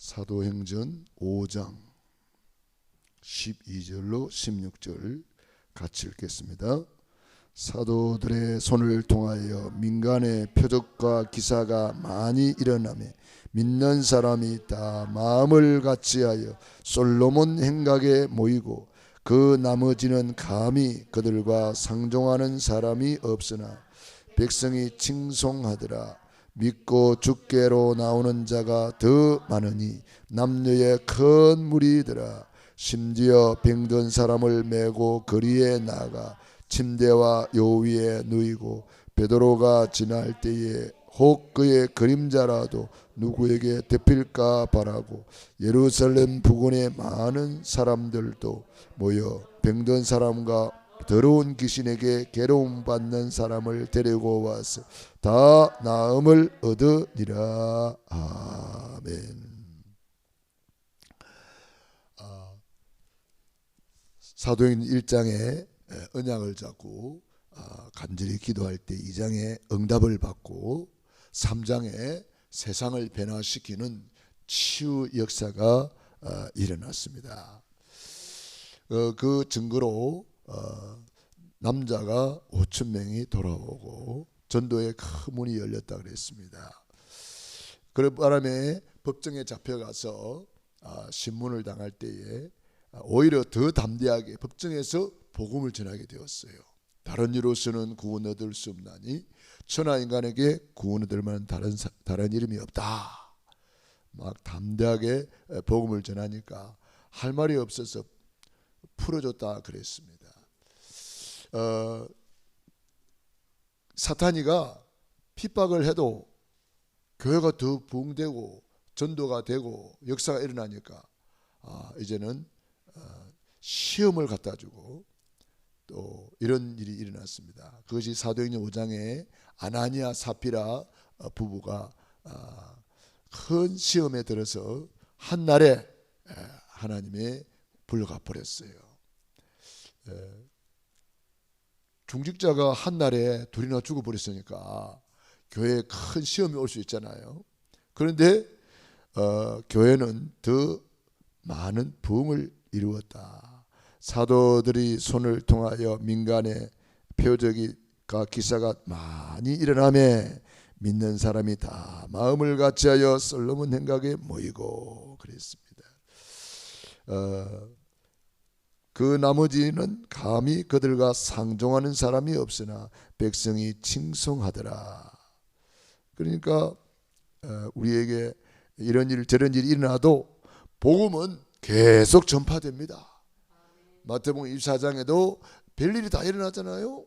사도행전 5장 12절로 16절 같이 읽겠습니다. 사도들의 손을 통하여 민간의 표적과 기사가 많이 일어나며 믿는 사람이 다 마음을 같이하여 솔로몬 행각에 모이고 그 나머지는 감히 그들과 상종하는 사람이 없으나 백성이 칭송하더라. 믿고 주께로 나오는 자가 더 많으니 남녀의 큰 무리더라. 심지어 병든 사람을 메고 거리에 나가 침대와 요 위에 누이고 베드로가 지날 때에 혹 그의 그림자라도 누구에게 대필까 바라고 예루살렘 부근에 많은 사람들도 모여 병든 사람과 더러운 귀신에게 괴로움 받는 사람을 데리고 와서 다 나음을 얻으니라. 아멘. 사도행전 1장에 언약을 잡고 간절히 기도할 때 2장에 응답을 받고 3장에 세상을 변화시키는 치유 역사가 일어났습니다. 그 증거로 남자가 5천 명이 돌아오고 전도의 큰 문이 열렸다 그랬습니다. 그 바람에 법정에 잡혀가서 신문을 당할 때에 오히려 더 담대하게 법정에서 복음을 전하게 되었어요. 다른 이로서는 구원 얻을 수 없나니 천하 인간에게 구원 얻을 만한 다른 이름이 없다. 막 담대하게 복음을 전하니까 할 말이 없어서 풀어줬다 그랬습니다. 사탄이가 핍박을 해도 교회가 더 부흥되고 전도가 되고 역사가 일어나니까 이제는 시험을 갖다 주고 또 이런 일이 일어났습니다. 그것이 사도행전 5장에 아나니아 사피라 부부가 큰 시험에 들어서 한날에 하나님의 불러가 버렸어요. 중직자가 한날에 둘이나 죽어버렸으니까 교회에 큰 시험이 올 수 있잖아요. 그런데 교회는 더 많은 부흥을 이루었다. 사도들이 손을 통하여 민간의 표적과 기사가 많이 일어나며 믿는 사람이 다 마음을 같이하여 솔로몬 행각에 모이고 그랬습니다. 그 나머지는 감히 그들과 상종하는 사람이 없으나 백성이 칭송하더라. 그러니까 우리에게 이런 일 저런 일이 일어나도 복음은 계속 전파됩니다. 마태복음 24장에도 별일이 다 일어나잖아요.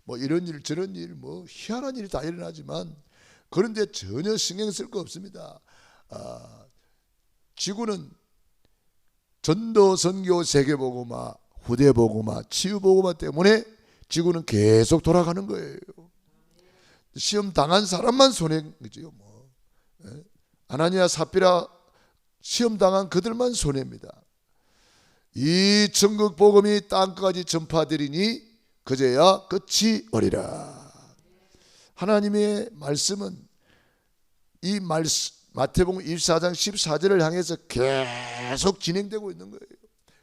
뭐 이런 일 저런 일 뭐 희한한 일이 다 일어나지만 그런데 전혀 신경 쓸 거 없습니다. 지구는 전도 선교 세계복음화 후대복음화 치유복음화 때문에 지구는 계속 돌아가는 거예요. 시험 당한 사람만 손해인 거죠. 뭐 아나니아 사피라 시험 당한 그들만 손해입니다. 이 천국 복음이 땅까지 전파되리니 그제야 끝이 오리라. 하나님의 말씀은 이 마태복음 24장 14절을 향해서 계속 진행되고 있는 거예요.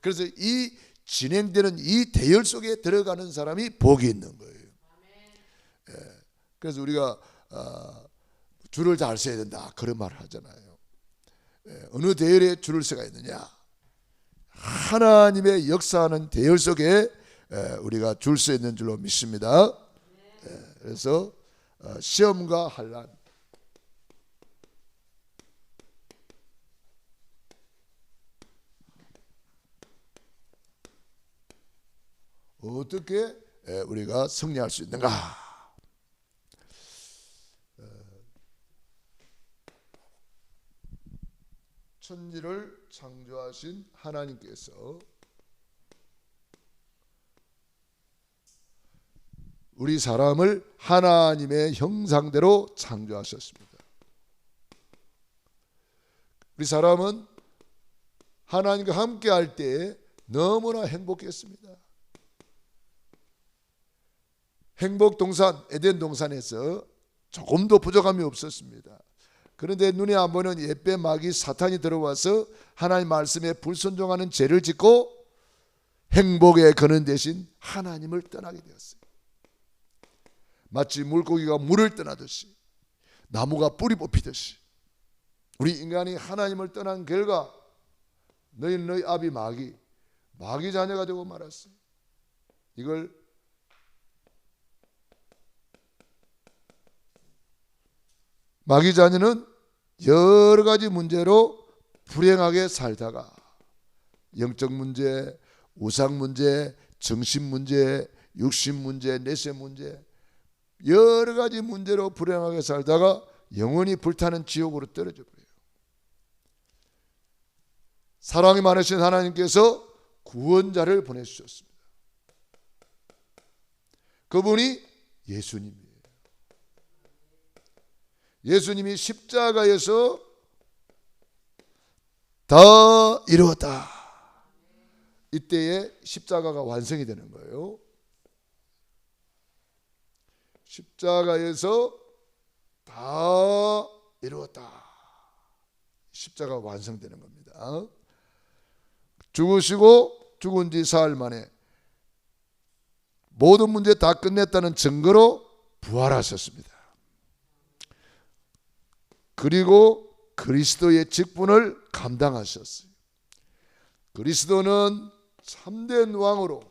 그래서 이 진행되는 이 대열 속에 들어가는 사람이 복이 있는 거예요. 그래서 우리가 줄을 잘 서야 된다 그런 말을 하잖아요. 어느 대열에 줄을 서가 있느냐? 하나님의 역사하는 대열 속에 우리가 줄 서 있는 줄로 믿습니다. 그래서 시험과 환난 어떻게 우리가 승리할 수 있는가? 천지를 창조하신 하나님께서 우리 사람을 하나님의 형상대로 창조하셨습니다. 우리 사람은 하나님과 함께 할 때 너무나 행복했습니다. 행복 동산 에덴 동산에서 조금도 부족함이 없었습니다. 그런데 눈에 안 보이는 옛배 마귀 사탄이 들어와서 하나님 말씀에 불순종하는 죄를 짓고 행복의 근원 대신 하나님을 떠나게 되었어요. 마치 물고기가 물을 떠나듯이, 나무가 뿌리 뽑히듯이 우리 인간이 하나님을 떠난 결과 너희는 너희 아비 마귀 자녀가 되고 말았어요. 이걸 마귀 자녀는 여러 가지 문제로 불행하게 살다가 영적 문제, 우상 문제, 정신 문제, 육신 문제, 내세 문제, 여러 가지 문제로 불행하게 살다가 영원히 불타는 지옥으로 떨어져 버려요. 사랑이 많으신 하나님께서 구원자를 보내주셨습니다. 그분이 예수님이에요. 예수님이 십자가에서 다 이루었다. 이때에 십자가가 완성이 되는 거예요. 십자가에서 다 이루었다. 십자가가 완성되는 겁니다. 죽으시고 죽은 지 사흘 만에 모든 문제 다 끝냈다는 증거로 부활하셨습니다. 그리고 그리스도의 직분을 감당하셨어요. 그리스도는 참된 왕으로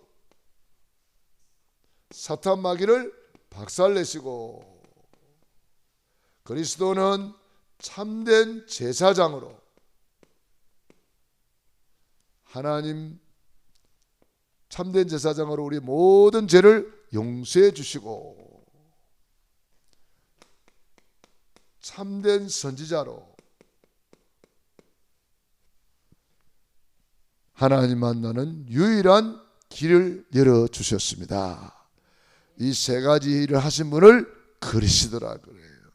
사탄 마귀를 박살내시고, 그리스도는 참된 제사장으로 하나님 참된 제사장으로 우리 모든 죄를 용서해 주시고, 참된 선지자로 하나님 만나는 유일한 길을 열어주셨습니다. 이 세 가지 일을 하신 분을 그리스도라 그래요.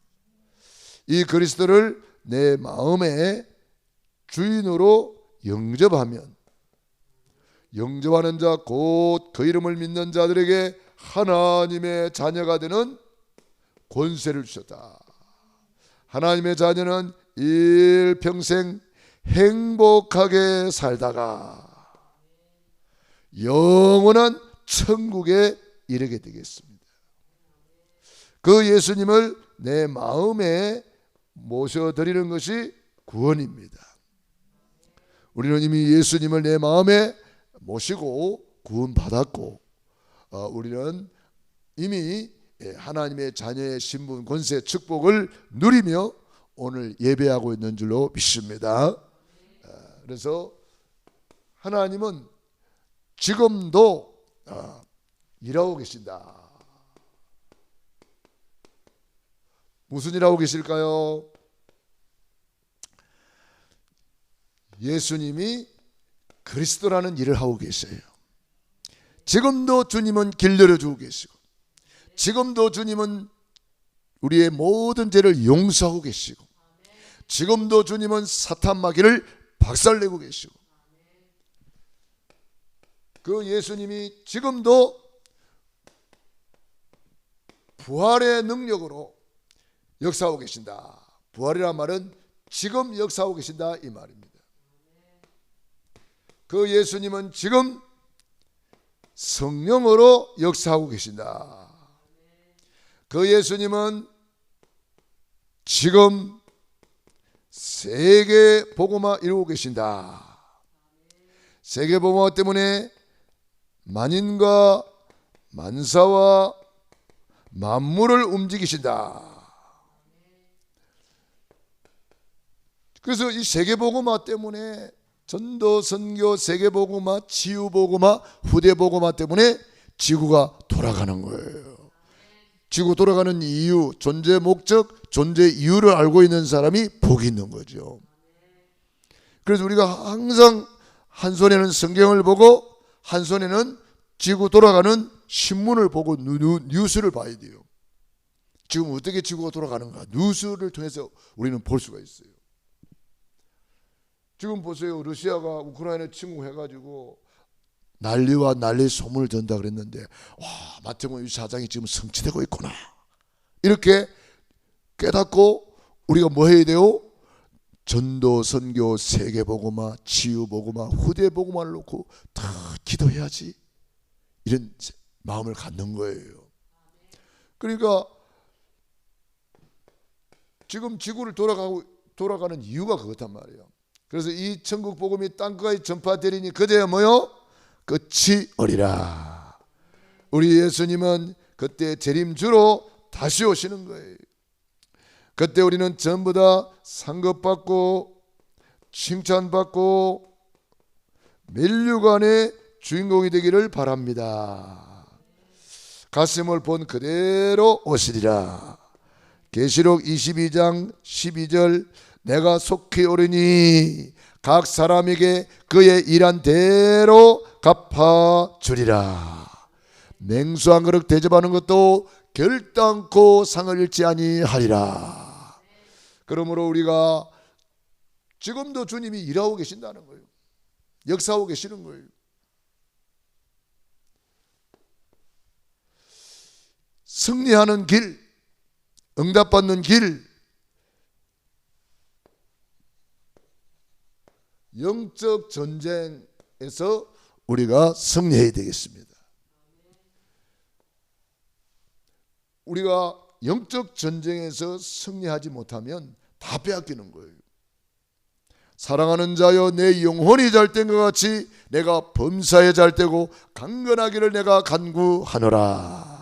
이 그리스도를 내 마음의 주인으로 영접하면, 영접하는 자 곧 그 이름을 믿는 자들에게 하나님의 자녀가 되는 권세를 주셨다. 하나님의 자녀는 일평생 행복하게 살다가 영원한 천국에 이르게 되겠습니다. 그 예수님을 내 마음에 모셔드리는 것이 구원입니다. 우리는 이미 예수님을 내 마음에 모시고 구원받았고, 우리는 이미 하나님의 자녀의 신분, 권세, 축복을 누리며 오늘 예배하고 있는 줄로 믿습니다. 그래서 하나님은 지금도 일하고 계신다. 무슨 일하고 계실까요? 예수님이 그리스도라는 일을 하고 계세요. 지금도 주님은 길 열어주고 계시고, 지금도 주님은 우리의 모든 죄를 용서하고 계시고, 지금도 주님은 사탄 마귀를 박살내고 계시고, 그 예수님이 지금도 부활의 능력으로 역사하고 계신다. 부활이란 말은 지금 역사하고 계신다 이 말입니다. 그 예수님은 지금 성령으로 역사하고 계신다. 그 예수님은 지금 세계 복음화 이루고 계신다. 세계 복음화 때문에 만인과 만사와 만물을 움직이신다. 그래서 이 세계 복음화 때문에 전도, 선교, 세계 복음화, 치유 복음화, 후대 복음화 때문에 지구가 돌아가는 거예요. 지구 돌아가는 이유, 존재 목적, 존재 이유를 알고 있는 사람이 복이 있는 거죠. 그래서 우리가 항상 한 손에는 성경을 보고 한 손에는 지구 돌아가는 신문을 보고 뉴스를 봐야 돼요. 지금 어떻게 지구가 돌아가는가 뉴스를 통해서 우리는 볼 수가 있어요. 지금 보세요. 러시아가 우크라이나 침공해가지고 난리와 난리 소문을 전다 그랬는데, 와, 마태복음 24장이 지금 성취되고 있구나 이렇게 깨닫고 우리가 뭐 해야 돼요? 전도, 선교, 세계복음화, 치유복음화, 후대복음화를 놓고 다 기도해야지, 이런 마음을 갖는 거예요. 그러니까 지금 지구를 돌아가는 이유가 그렇단 말이에요. 그래서 이 천국 복음이 땅끝까지 전파되리니 그제야 뭐요? 끝이 오리라. 우리 예수님은 그때 재림주로 다시 오시는 거예요. 그때 우리는 전부 다 상급받고 칭찬받고 면류관의 주인공이 되기를 바랍니다. 가슴을 본 그대로 오시리라. 계시록 22장 12절, 내가 속히 오르니 각 사람에게 그의 일한 대로 갚아주리라. 냉수한 그릇 대접하는 것도 결단코 상을 잃지 아니하리라. 그러므로 우리가 지금도 주님이 일하고 계신다는 거예요. 역사하고 계시는 거예요. 승리하는 길, 응답받는 길, 영적 전쟁에서 우리가 승리해야 되겠습니다. 우리가 영적 전쟁에서 승리하지 못하면 다 빼앗기는 거예요. 사랑하는 자여, 내 영혼이 잘된 것 같이 내가 범사에 잘되고 강건하기를 내가 간구하노라.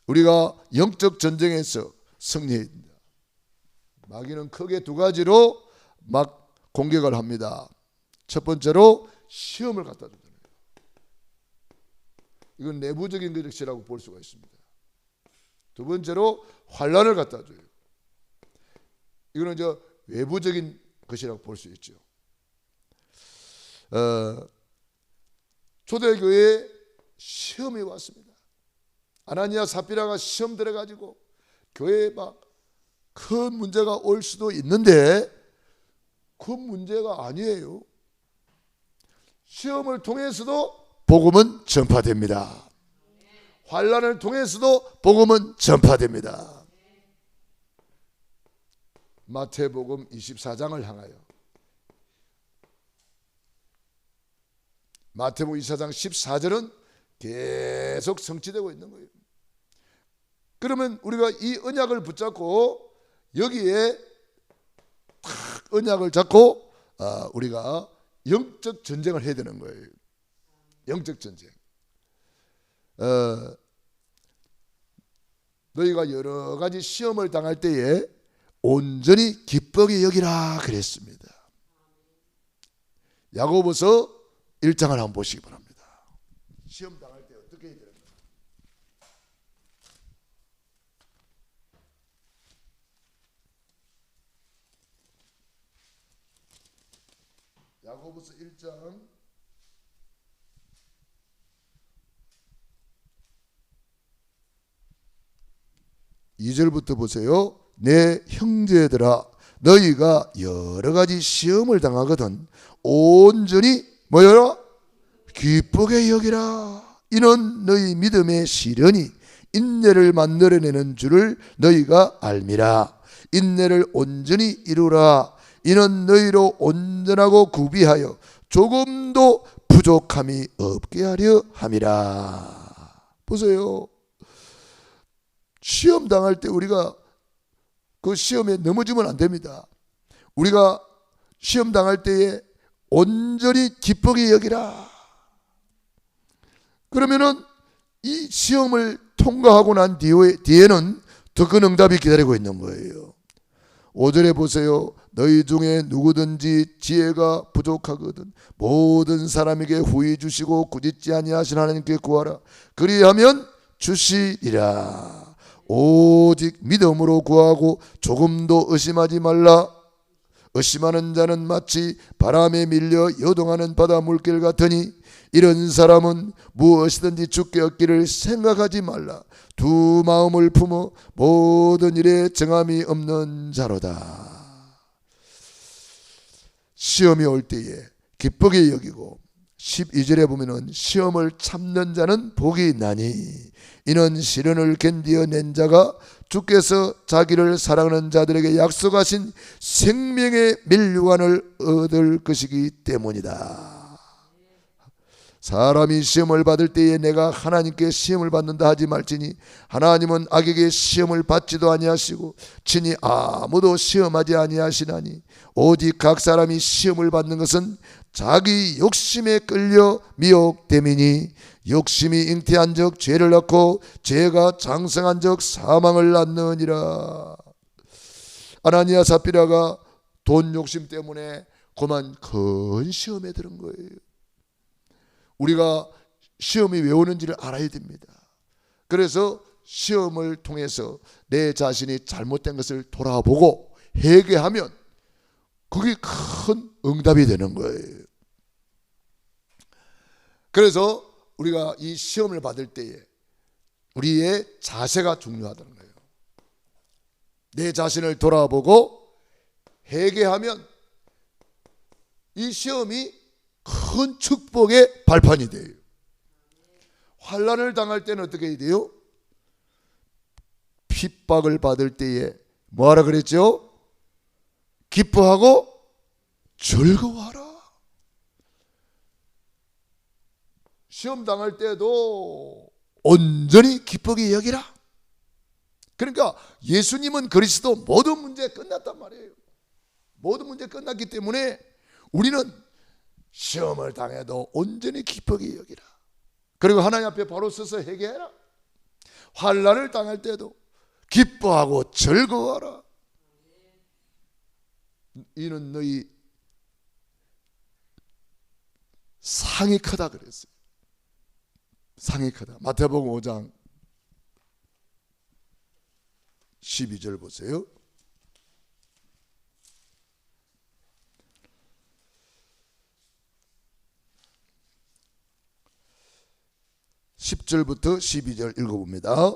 우리가 영적 전쟁에서 승리해야 된다. 마귀는 크게 두 가지로 막 공격을 합니다. 첫 번째로 시험을 갖다 주잖아요. 이건 내부적인 것이라고 볼 수가 있습니다. 두 번째로 환난을 갖다 줘요. 이거는 외부적인 것이라고 볼 수 있죠. 초대교회에 시험이 왔습니다. 아나니아 삽비라가 시험 들어가지고 교회에 막 큰 문제가 올 수도 있는데 그 문제가 아니에요. 시험을 통해서도 복음은 전파됩니다. 환난을 통해서도 복음은 전파됩니다. 마태복음 24장을 향하여, 마태복음 24장 14절은 계속 성취되고 있는 거예요. 그러면 우리가 이 언약을 붙잡고 여기에 딱 언약을 잡고 우리가 영적 전쟁을 해야 되는 거예요. 영적 전쟁. 너희가 여러 가지 시험을 당할 때에 온전히 기쁘게 여기라 그랬습니다. 야고보서 1장을 한번 보시기 바랍니다. 시험 당할 때 어떻게 해야 되는가? 야고보서 1장 2절부터 보세요. 내 형제들아, 너희가 여러 가지 시험을 당하거든 온전히 뭐여라? 기쁘게 여기라. 이는 너희 믿음의 시련이 인내를 만들어내는 줄을 너희가 알미라. 인내를 온전히 이루라. 이는 너희로 온전하고 구비하여 조금도 부족함이 없게 하려 함이라. 보세요. 시험 당할 때 우리가 그 시험에 넘어지면 안 됩니다. 우리가 시험 당할 때에 온전히 기쁘게 여기라. 그러면은 이 시험을 통과하고 난 뒤에는 더 큰 응답이 기다리고 있는 거예요. 5절에 보세요. 너희 중에 누구든지 지혜가 부족하거든 모든 사람에게 후히 주시고 꾸짖지 아니하신 하나님께 구하라. 그리하면 주시리라. 오직 믿음으로 구하고 조금도 의심하지 말라. 의심하는 자는 마치 바람에 밀려 여동하는 바다 물결 같으니 이런 사람은 무엇이든지 주께 얻기를 생각하지 말라. 두 마음을 품어 모든 일에 정함이 없는 자로다. 시험이 올 때에 기쁘게 여기고 12절에 보면은 시험을 참는 자는 복이 있나니 이는 시련을 견디어낸 자가 주께서 자기를 사랑하는 자들에게 약속하신 생명의 면류관을 얻을 것이기 때문이다. 사람이 시험을 받을 때에 내가 하나님께 시험을 받는다 하지 말지니 하나님은 악에게 시험을 받지도 아니하시고 친히 아무도 시험하지 아니하시나니 오직 각 사람이 시험을 받는 것은 자기 욕심에 끌려 미혹됨이니 욕심이 잉태한 적 죄를 낳고 죄가 장성한 적 사망을 낳느니라. 아나니아 삽비라가 돈 욕심 때문에 그만 큰 시험에 들은 거예요. 우리가 시험이 왜 오는지를 알아야 됩니다. 그래서 시험을 통해서 내 자신이 잘못된 것을 돌아보고 회개하면 그게 큰 응답이 되는 거예요. 그래서 우리가 이 시험을 받을 때에 우리의 자세가 중요하다는 거예요. 내 자신을 돌아보고 회개하면 이 시험이 큰 축복의 발판이 돼요. 환난을 당할 때는 어떻게 해야 돼요? 핍박을 받을 때에 뭐하라 그랬죠? 기뻐하고 즐거워하라. 시험 당할 때도 온전히 기쁘게 여기라. 그러니까 예수님은 그리스도 모든 문제 끝났단 말이에요. 모든 문제 끝났기 때문에 우리는 시험을 당해도 온전히 기쁘게 여기라. 그리고 하나님 앞에 바로 서서 회개해라. 환난을 당할 때도 기뻐하고 즐거워하라. 이는 너희 상이 크다 그랬어요. 상이 크다. 마태복음 5장 12절 보세요. 10절부터 12절 읽어봅니다.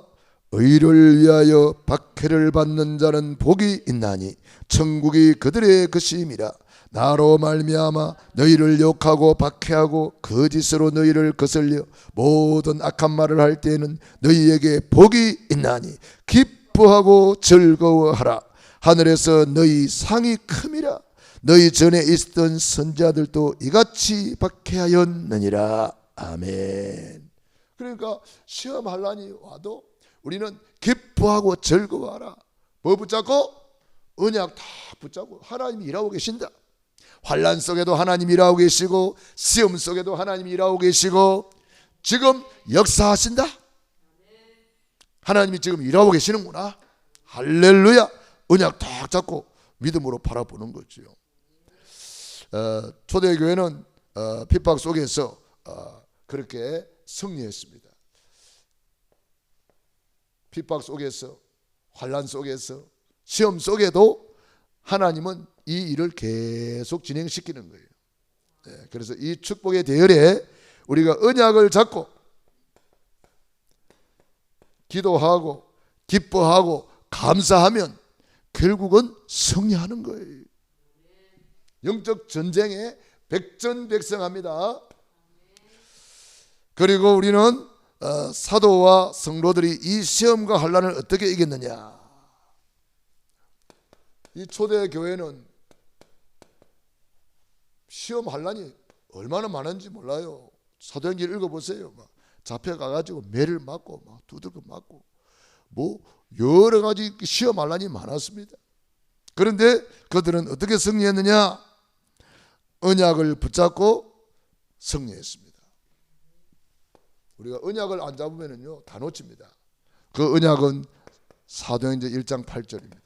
의를 위하여 박해를 받는 자는 복이 있나니 천국이 그들의 것임이라. 나로 말미암아 너희를 욕하고 박해하고 거짓으로 너희를 거슬려 모든 악한 말을 할 때에는 너희에게 복이 있나니 기뻐하고 즐거워하라. 하늘에서 너희 상이 큼이라. 너희 전에 있었던 선지자들도 이같이 박해하였느니라. 아멘. 그러니까 시험 환난이 와도 우리는 기뻐하고 즐거워하라. 뭐 붙잡고? 언약 다 붙잡고 하나님이 일하고 계신다. 환난 속에도 하나님이 일하고 계시고 시험 속에도 하나님이 일하고 계시고 지금 역사하신다. 하나님이 지금 일하고 계시는구나. 할렐루야. 언약 딱 잡고 믿음으로 바라보는 거죠. 초대교회는 핍박 속에서 그렇게 승리했습니다. 핍박 속에서 환난 속에서 시험 속에도 하나님은 이 일을 계속 진행시키는 거예요. 그래서 이 축복의 대열에 우리가 언약을 잡고 기도하고 기뻐하고 감사하면 결국은 승리하는 거예요. 영적 전쟁에 백전백승합니다. 그리고 우리는 사도와 성도들이 이 시험과 환난을 어떻게 이겼느냐. 이 초대 교회는 시험 환난이 얼마나 많은지 몰라요. 사도행전 읽어보세요. 막 잡혀가가지고 매를 맞고 막 두들겨 맞고 뭐 여러 가지 시험 환난이 많았습니다. 그런데 그들은 어떻게 승리했느냐? 언약을 붙잡고 승리했습니다. 우리가 언약을 안 잡으면요 다 놓칩니다. 그 언약은 사도행전 1장 8절입니다.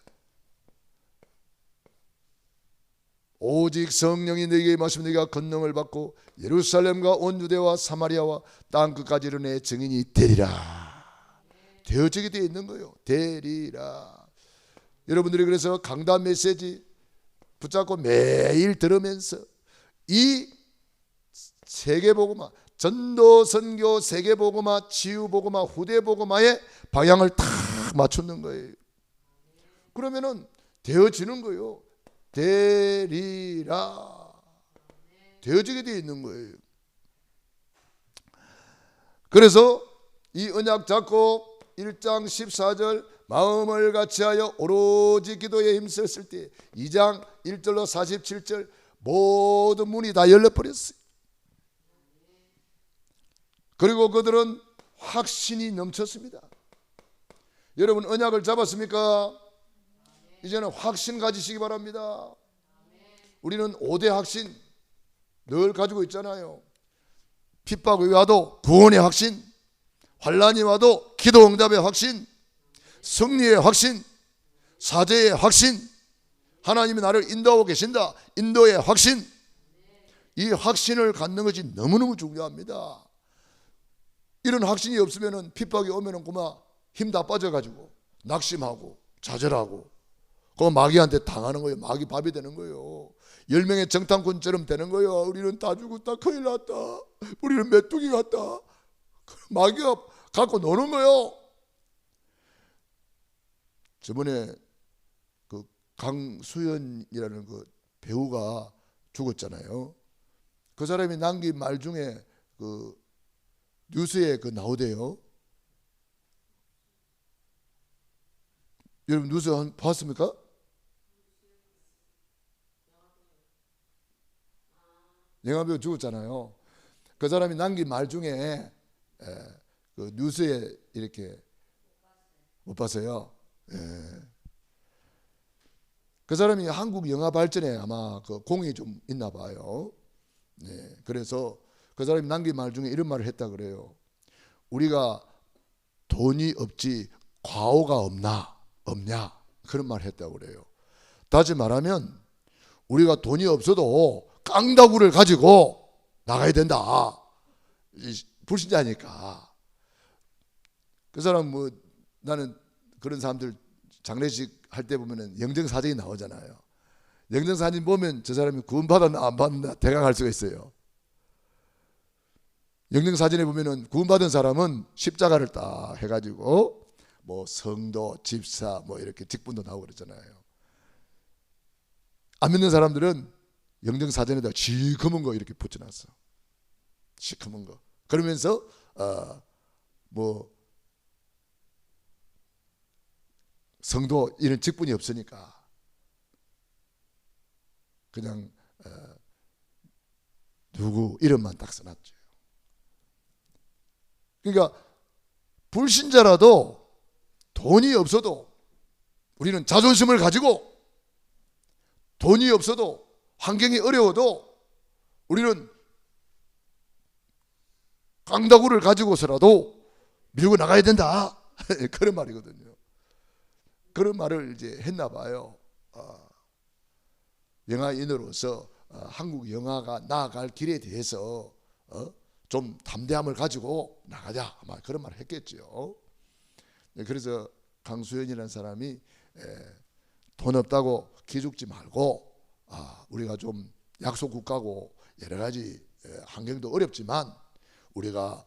오직 성령이 너희에게 임하시면 너희가 권능을 받고 예루살렘과 온 유대와 사마리아와 땅 끝까지 이르러 내 증인이 되리라. 되어지게 되어 있는 거예요. 되리라. 여러분들이 그래서 강단 메시지 붙잡고 매일 들으면서 이 세계복음화, 전도 선교 세계복음화, 치유복음화, 후대복음화의 방향을 탁 맞추는 거예요. 그러면은 되어지는 거예요. 되리라. 되어지게 되어 있는 거예요. 그래서 이 언약 잡고 1장 14절 마음을 같이하여 오로지 기도에 힘썼을 때 2장 1절로 47절 모든 문이 다 열려버렸어요. 그리고 그들은 확신이 넘쳤습니다. 여러분 언약을 잡았습니까? 이제는 확신 가지시기 바랍니다. 우리는 5대 확신 늘 가지고 있잖아요. 핍박이 와도 구원의 확신, 환난이 와도 기도 응답의 확신, 승리의 확신, 사죄의 확신, 하나님이 나를 인도하고 계신다, 인도의 확신. 이 확신을 갖는 것이 너무너무 중요합니다. 이런 확신이 없으면 핍박이 오면 그만 힘 다 빠져가지고 낙심하고 좌절하고 그 마귀한테 당하는 거예요. 마귀 밥이 되는 거예요. 10명의 정탐꾼처럼 되는 거예요. 우리는 다 죽었다, 큰일 났다, 우리는 메뚜기 같다. 마귀가 갖고 노는 거예요. 저번에 그 강수연이라는 그 배우가 죽었잖아요. 그 사람이 남긴 말 중에 그 뉴스에 그 나오대요. 여러분 뉴스 봤습니까? 영화배우 죽었잖아요. 그 사람이 남긴 말 중에 그 뉴스에 이렇게 못 봤어요. 그 사람이 한국 영화 발전에 아마 그 공이 좀 있나 봐요. 그래서 그 사람이 남긴 말 중에 이런 말을 했다 그래요. 우리가 돈이 없지 과오가 없냐 그런 말을 했다고 그래요. 다시 말하면 우리가 돈이 없어도 깡다구를 가지고 나가야 된다. 불신자니까. 그 사람 뭐 나는 그런 사람들 장례식 할 때 보면은 영정사진이 나오잖아요. 영정사진 보면 저 사람이 구원받았나 안 받았나 대강 알 수가 있어요. 영정사진에 보면은 구원받은 사람은 십자가를 딱 해가지고 뭐 성도, 집사 뭐 이렇게 직분도 나오고 그러잖아요. 안 믿는 사람들은 영정사진에다 시커먼 거 이렇게 붙여놨어. 시커먼 거. 그러면서 뭐 성도 이런 직분이 없으니까 그냥 누구 이름만 딱 써놨죠. 그러니까 불신자라도 돈이 없어도 우리는 자존심을 가지고 돈이 없어도 환경이 어려워도 우리는 깡다구를 가지고서라도 밀고 나가야 된다. 그런 말이거든요. 그런 말을 이제 했나 봐요. 영화인으로서 한국 영화가 나아갈 길에 대해서 좀 담대함을 가지고 나가자 아마 그런 말을 했겠죠. 그래서 강수연이라는 사람이 돈 없다고 기죽지 말고 우리가 좀 약소 국가고 여러 가지 환경도 어렵지만 우리가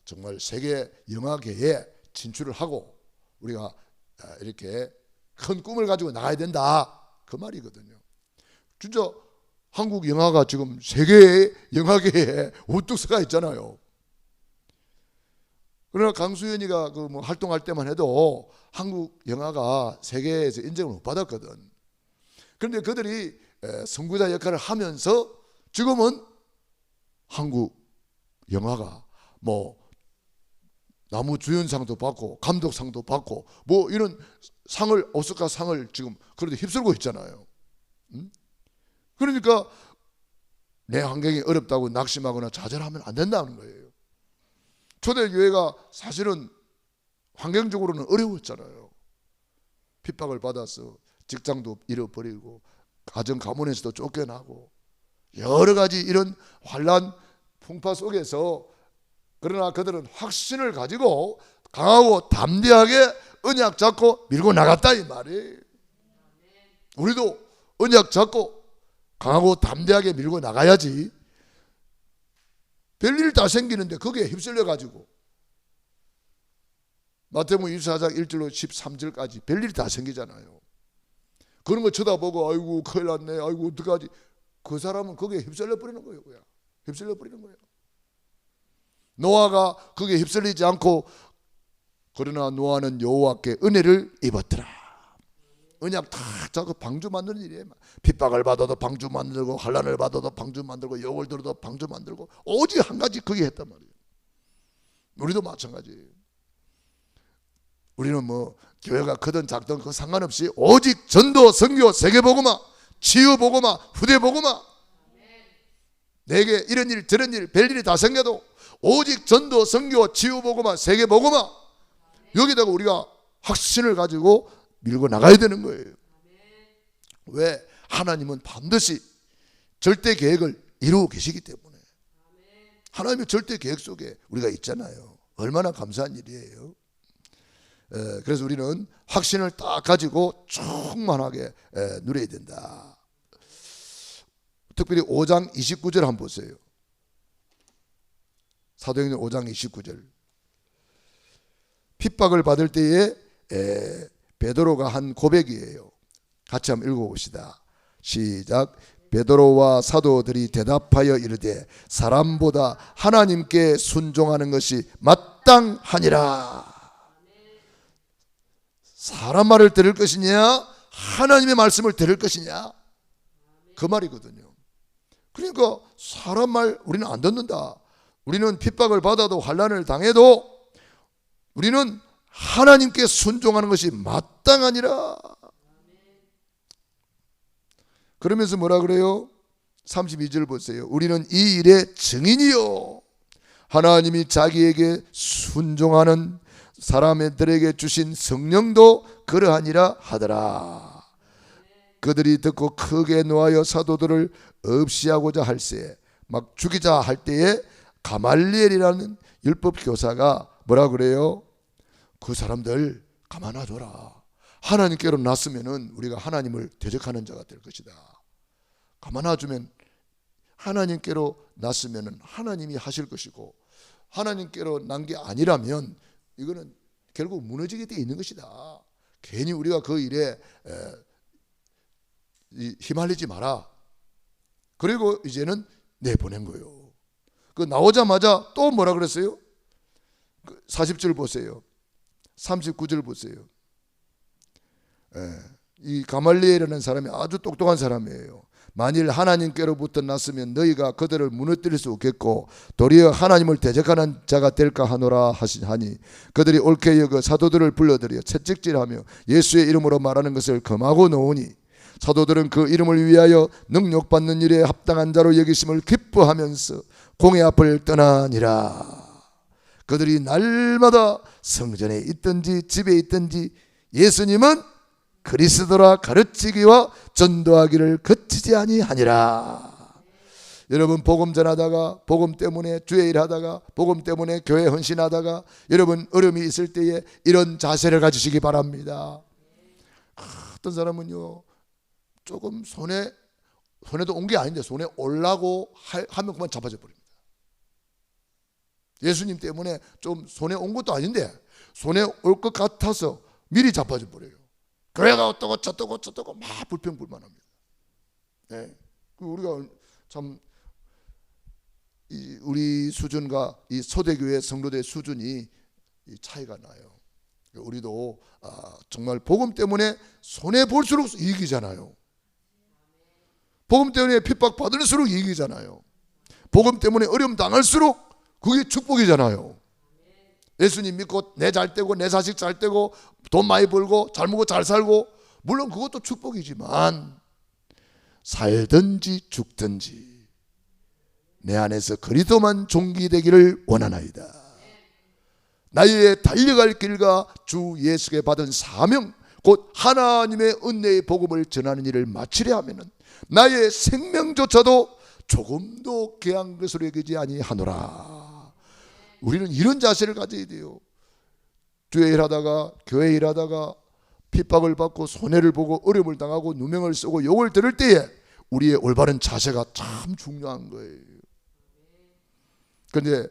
정말 세계 영화계에 진출을 하고 우리가 이렇게 큰 꿈을 가지고 나가야 된다 그 말이거든요. 진짜 한국 영화가 지금 세계 영화계에 우뚝 서가 있잖아요. 그러나 강수연이가 그 뭐 활동할 때만 해도 한국 영화가 세계에서 인정을 못 받았거든. 그런데 그들이 선구자 역할을 하면서 지금은 한국 영화가 뭐 나무주연상도 받고 감독상도 받고 뭐 이런 상을 오스카 상을 지금 그래도 휩쓸고 있잖아요. 그러니까 내 환경이 어렵다고 낙심하거나 좌절하면 안 된다는 거예요. 초대교회가 사실은 환경적으로는 어려웠잖아요. 핍박을 받아서 직장도 잃어버리고 가정 가문에서도 쫓겨나고 여러 가지 이런 환난 풍파 속에서 그러나 그들은 확신을 가지고 강하고 담대하게 언약 잡고 밀고 나갔다 이 말이에요. 우리도 언약 잡고 강하고 담대하게 밀고 나가야지. 별일 다 생기는데 거기에 휩쓸려 가지고 마태복음 24장 1절로 13절까지 별일이 다 생기잖아요. 그런 거 쳐다보고 아이고 큰일 났네 아이고 어떡하지. 그 사람은 거기에 휩쓸려 버리는 거예요. 그냥 휩쓸려 버리는 거예요. 노아가 그게 휩쓸리지 않고, 그러나 노아는 여호와께 은혜를 입었더라. 언약 다 잡고 방주 만드는 일이에요. 핍박을 받아도 방주 만들고, 환난을 받아도 방주 만들고, 욕을 들어도 방주 만들고, 오직 한 가지 그게 했단 말이에요. 우리도 마찬가지예요. 우리는 뭐 교회가 크든 작든 그 상관없이 오직 전도, 선교, 세계복음화, 치유복음화, 후대복음화, 내게 이런 일 저런 일 별일이 다 생겨도 오직 전도, 선교, 치유복음화, 세계복음화, 여기다가 우리가 확신을 가지고 밀고 나가야 되는 거예요. 왜? 하나님은 반드시 절대 계획을 이루고 계시기 때문에. 하나님의 절대 계획 속에 우리가 있잖아요. 얼마나 감사한 일이에요. 그래서 우리는 확신을 딱 가지고 충만하게 누려야 된다. 특별히 5장 29절 한번 보세요. 사도행전 5장 29절. 핍박을 받을 때에 베드로가 한 고백이에요. 같이 한번 읽어봅시다. 시작. 베드로와 사도들이 대답하여 이르되 사람보다 하나님께 순종하는 것이 마땅하니라. 사람 말을 들을 것이냐, 하나님의 말씀을 들을 것이냐, 그 말이거든요. 그러니까 사람 말 우리는 안 듣는다. 우리는 핍박을 받아도 환난을 당해도 우리는 하나님께 순종하는 것이 마땅하니라. 그러면서 뭐라 그래요? 32절 보세요. 우리는 이 일의 증인이요, 하나님이 자기에게 순종하는 사람들에게 주신 성령도 그러하니라 하더라. 그들이 듣고 크게 노하여 사도들을 없이하고자 할세, 막 죽이자 할 때에 가말리엘이라는 율법 교사가 뭐라 그래요? 그 사람들 가만 놔둬라. 하나님께로 났으면은 우리가 하나님을 대적하는 자가 될 것이다. 가만 놔주면, 하나님께로 났으면은 하나님이 하실 것이고, 하나님께로 난 게 아니라면 이거는 결국 무너지게 돼 있는 것이다. 괜히 우리가 그 일에 휘말리지 마라. 그리고 이제는 내보낸 거예요. 그 나오자마자 또 뭐라 그랬어요? 40절 보세요. 39절 보세요. 이 가말리엘이라는 사람이 아주 똑똑한 사람이에요. 만일 하나님께로부터 났으면 너희가 그들을 무너뜨릴 수 없겠고 도리어 하나님을 대적하는 자가 될까 하노라 하시하니, 그들이 옳게 여겨 사도들을 불러들여 채찍질하며 예수의 이름으로 말하는 것을 금하고 놓으니, 사도들은 그 이름을 위하여 능력받는 일에 합당한 자로 여기심을 기뻐하면서 공회 앞을 떠나니라. 그들이 날마다 성전에 있든지 집에 있든지 예수님은 그리스도라 가르치기와 전도하기를 그치지 아니하니라. 여러분, 복음 전하다가, 복음 때문에 주의 일하다가, 복음 때문에 교회 헌신하다가 여러분 어려움이 있을 때에 이런 자세를 가지시기 바랍니다. 어떤 사람은요, 조금 손에도 온 게 아닌데 손에 올라고 하면 그만 잡아져 버립니다. 예수님 때문에 좀 손에 온 것도 아닌데 손에 올 것 같아서 미리 잡아져 버려요. 교회가 어떠고 저떠고 막 불평불만합니다. 네. 우리가 참 우리 수준과 이 소대교회 성도대 수준이 차이가 나요. 우리도 정말 복음 때문에 손해 볼수록 이익이잖아요. 복음 때문에 핍박 받을수록 이익이잖아요. 복음 때문에 어려움 당할수록 그게 축복이잖아요. 예수님 믿고 내 잘 되고 내 자식 잘 되고 돈 많이 벌고 잘 먹고 잘 살고, 물론 그것도 축복이지만 살든지 죽든지 내 안에서 그리스도만 존귀되기를 원하나이다. 나의 달려갈 길과 주 예수께 받은 사명, 곧 하나님의 은혜의 복음을 전하는 일을 마치려 하면은 나의 생명조차도 조금도 귀한 것으로 여기지 아니하노라. 우리는 이런 자세를 가져야 돼요. 주의 일하다가 교회 일하다가 핍박을 받고 손해를 보고 어려움을 당하고 누명을 쓰고 욕을 들을 때에 우리의 올바른 자세가 참 중요한 거예요. 그런데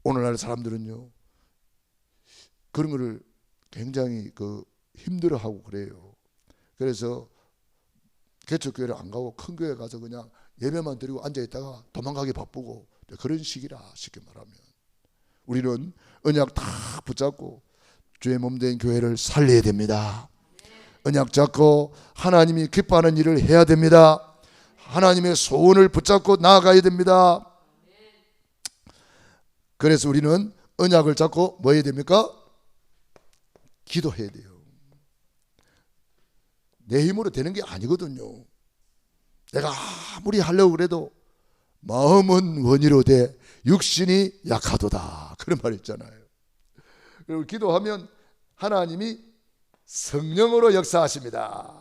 오늘날 사람들은요, 그런 거를 굉장히 힘들어하고 그래요. 그래서 개척교회를 안 가고 큰 교회 가서 그냥 예배만 드리고 앉아있다가 도망가기 바쁘고 그런 식이라, 쉽게 말하면. 우리는 언약 다 붙잡고 주의 몸된 교회를 살려야 됩니다. 언약 잡고 하나님이 기뻐하는 일을 해야 됩니다. 하나님의 소원을 붙잡고 나아가야 됩니다. 그래서 우리는 언약을 잡고 뭐 해야 됩니까? 기도해야 돼요. 내 힘으로 되는 게 아니거든요. 내가 아무리 하려고 그래도 마음은 원이로되 육신이 약하도다, 그런 말 있잖아요. 그리고 기도하면 하나님이 성령으로 역사하십니다.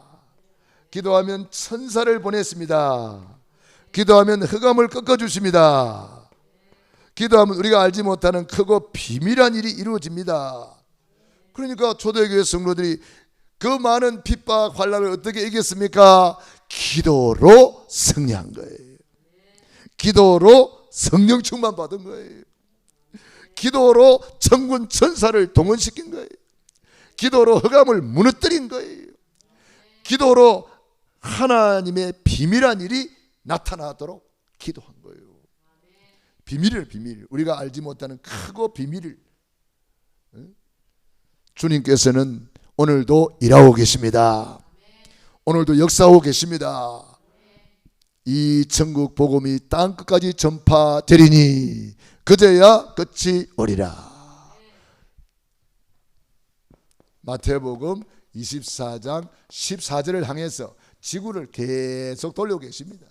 기도하면 천사를 보냈습니다. 기도하면 흑암을 꺾어주십니다. 기도하면 우리가 알지 못하는 크고 비밀한 일이 이루어집니다. 그러니까 초대교회 성도들이 그 많은 핍박 환난을 어떻게 이겼습니까? 기도로 승리한 거예요. 기도로 성령 충만 받은 거예요. 기도로 천군 천사를 동원시킨 거예요. 기도로 흑암을 무너뜨린 거예요. 기도로 하나님의 비밀한 일이 나타나도록 기도한 거예요. 비밀이에요, 비밀. 우리가 알지 못하는 크고 비밀을 주님께서는 오늘도 일하고 계십니다. 오늘도 역사하고 계십니다. 이 천국 복음이 땅 끝까지 전파되리니 그제야 끝이 오리라. 마태복음 24장 14절을 향해서 지구를 계속 돌리고 계십니다.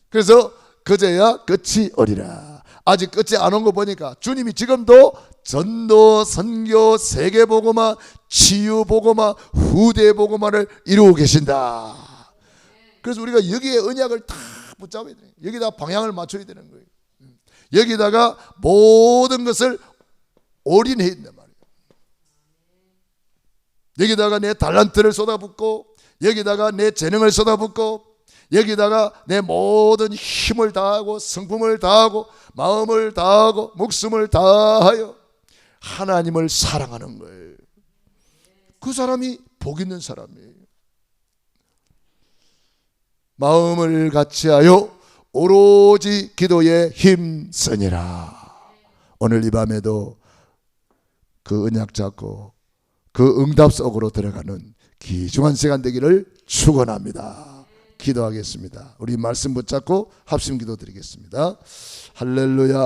그래서 그제야 끝이 오리라. 아직 끝이 안 온 거 보니까 주님이 지금도 전도, 선교, 세계복음화, 치유복음화, 후대복음화를 이루고 계신다. 그래서 우리가 여기에 언약을 다 붙잡아야 돼요. 여기다 방향을 맞춰야 되는 거예요. 여기다가 모든 것을 올인해야 된단 말이에요. 여기다가 내 달란트를 쏟아붓고, 여기다가 내 재능을 쏟아붓고, 여기다가 내 모든 힘을 다하고 성품을 다하고 마음을 다하고 목숨을 다하여 하나님을 사랑하는 거예요. 그 사람이 복 있는 사람이에요. 마음을 같이하여 오로지 기도에 힘쓰니라. 오늘 이 밤에도 그 언약 잡고 그 응답 속으로 들어가는 귀중한 시간 되기를 축원합니다. 기도하겠습니다. 우리 말씀 붙잡고 합심 기도 드리겠습니다. 할렐루야.